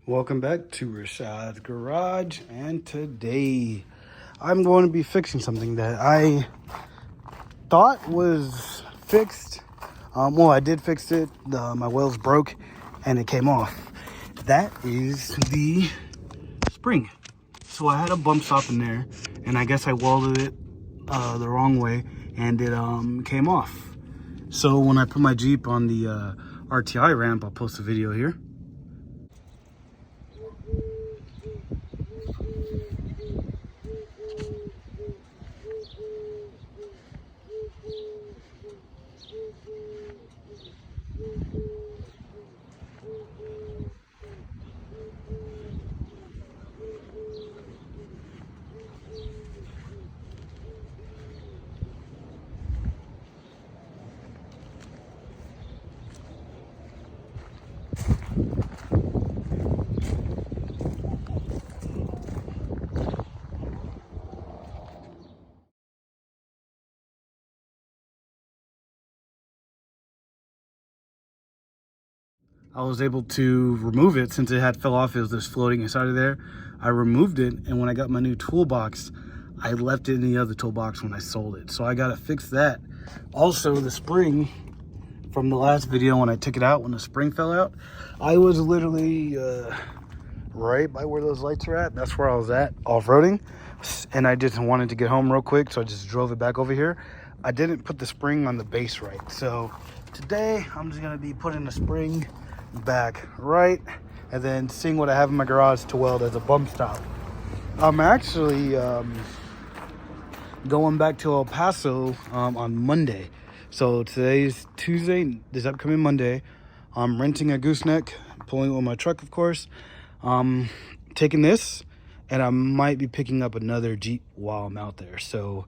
Welcome back to Rashad's Garage, and today I'm going to be fixing something that I thought was fixed. Well, I did fix it. My welds broke and it came off. That is the spring. So I had a bump stop in there, and I guess I welded it the wrong way, and it came off. So when I put my Jeep on the RTI ramp, I'll post a video here. I was able to remove it since it had fell off. It was just floating inside of there. I removed it, and when I got my new toolbox, I left it in the other toolbox when I sold it. So I gotta fix that. Also, the spring from the last video when I took it out, when the spring fell out, I was literally right by where those lights are at. That's where I was at, off-roading. And I just wanted to get home real quick, so I just drove it back over here. I didn't put the spring on the base right. So today, I'm just gonna be putting the spring back right, and then seeing what I have in my garage to weld as a bump stop. I'm actually going back to El Paso on Monday. So today's Tuesday, this upcoming Monday. I'm renting a gooseneck, pulling it with my truck, of course. Taking this, and I might be picking up another Jeep while I'm out there. So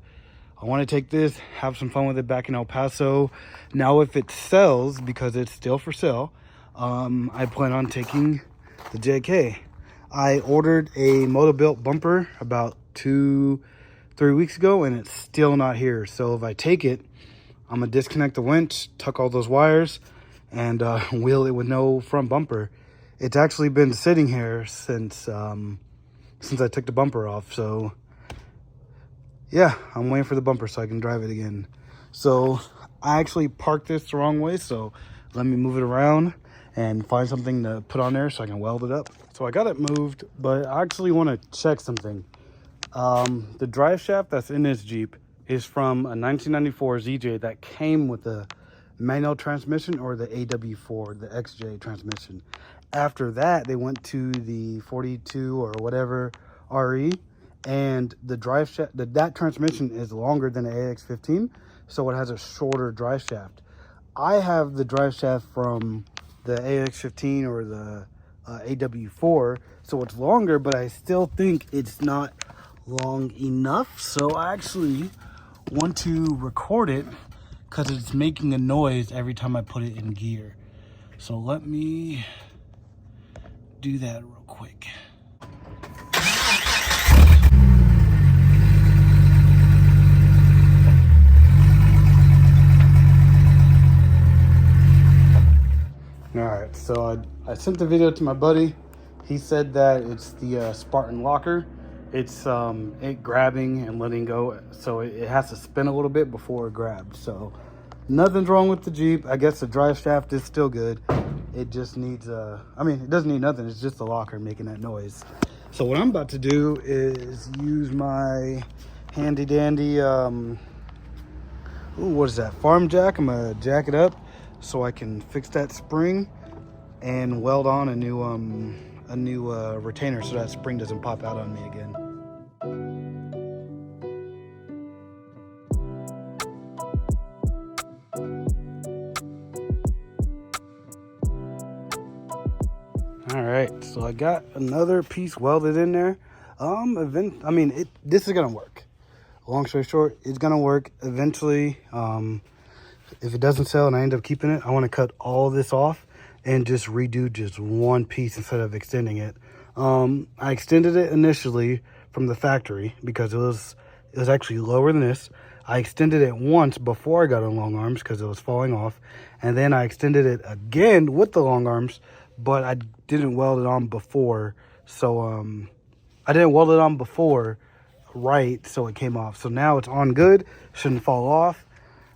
I want to take this, have some fun with it back in El Paso. Now if it sells, because it's still for sale, I plan on taking the JK. I ordered a Moto-Built bumper about 2-3 weeks ago, and it's still not here. So if I take it, I'm gonna disconnect the winch, tuck all those wires, and wheel it with no front bumper. It's actually been sitting here since I took the bumper off. So yeah, I'm waiting for the bumper so I can drive it again. So I actually parked this the wrong way, so let me move it around and find something to put on there so I can weld it up. So I got it moved, but I actually want to check something. The drive shaft that's in this Jeep is from a 1994 ZJ that came with the manual transmission, or the AW4, the XJ transmission. After that, they went to the 42 or whatever RE, and the drive shaft, that transmission is longer than the AX15, so it has a shorter drive shaft. I have the drive shaft from the AX15 or the AW4, so it's longer, but I still think it's not long enough. So I actually want to record it because it's making a noise every time I put it in gear. So let me do that real quick. Alright, so I sent the video to my buddy. He said that it's the Spartan locker. It's it grabbing and letting go, so it has to spin a little bit before it grabs. So nothing's wrong with the Jeep. I guess the drive shaft is still good. It just needs I mean, it doesn't need nothing. It's just the locker making that noise. So what I'm about to do is use my handy dandy what is that, farm jack. I'm gonna jack it up so I can fix that spring and weld on a new retainer so that spring doesn't pop out on me again. All right, so I got another piece welded in there. This is gonna work. Long story short, it's gonna work eventually. If it doesn't sell and I end up keeping it, I want to cut all this off and just redo just one piece instead of extending it. I extended it initially from the factory because it was actually lower than this. I extended it once before I got on long arms because it was falling off, and then I extended it again with the long arms but I didn't weld it on before. So I didn't weld it on before right, so it came off. So now it's on good, shouldn't fall off.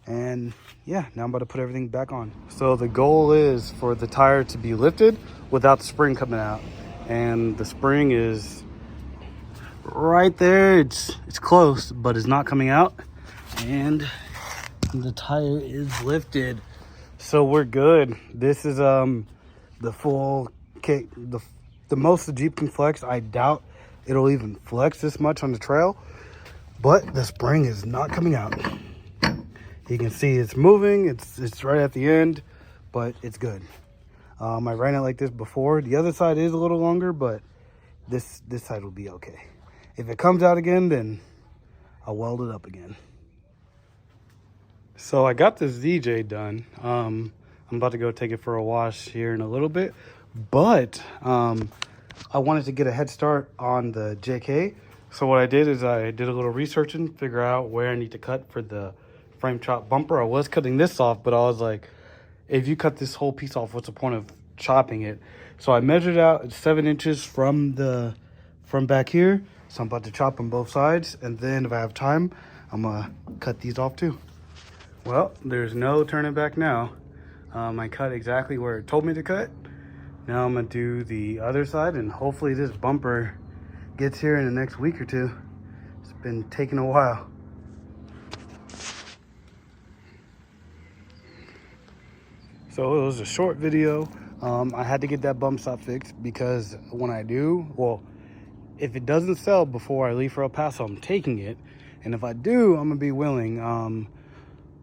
And yeah, now I'm about to put everything back on. So the goal is for the tire to be lifted without the spring coming out. And the spring is right there. It's close, but it's not coming out. And the tire is lifted. So we're good. This is the full kick. The most the Jeep can flex. I doubt it'll even flex this much on the trail, but the spring is not coming out. You can see it's moving. It's right at the end, but it's good. I ran it like this before. The other side is a little longer, but this side will be okay. If it comes out again, then I'll weld it up again. So I got this ZJ done. I'm about to go take it for a wash here in a little bit, but I wanted to get a head start on the JK. So what I did is I did a little research and figure out where I need to cut for the frame chop bumper. I was cutting this off, but I was like, if you cut this whole piece off, what's the point of chopping it? So I measured out 7 inches from back here. So I'm about to chop on both sides, and then if I have time, I'm gonna cut these off too. Well, there's no turning back now. I cut exactly where it told me to cut. Now I'm gonna do the other side, and hopefully this bumper gets here in the next week or two. It's been taking a while. So it was a short video. I had to get that bump stop fixed because when I do, well, if it doesn't sell before I leave for El Paso, I'm taking it. And if I do, I'm gonna be willing.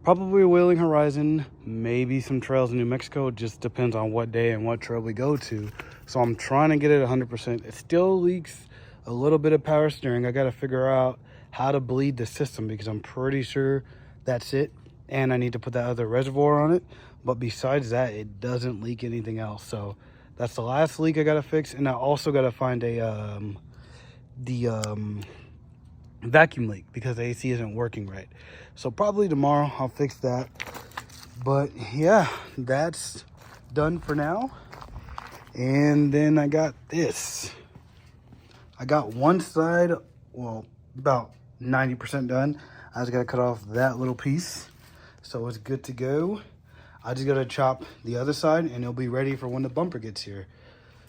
Probably Wheeling Horizon, maybe some trails in New Mexico. It just depends on what day and what trail we go to. So I'm trying to get it 100%. It still leaks a little bit of power steering. I got to figure out how to bleed the system because I'm pretty sure that's it. And I need to put that other reservoir on it. But besides that, it doesn't leak anything else. So that's the last leak I got to fix. And I also got to find a vacuum leak because the AC isn't working right. So probably tomorrow I'll fix that. But yeah, that's done for now. And then I got this. I got one side, well, about 90% done. I just gotta cut off that little piece. So it's good to go. I just gotta chop the other side and it'll be ready for when the bumper gets here.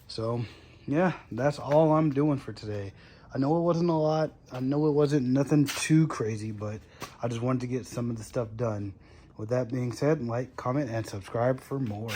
So yeah, that's all I'm doing for today. I know it wasn't a lot. I know it wasn't nothing too crazy, but I just wanted to get some of the stuff done. With that being said, like, comment, and subscribe for more.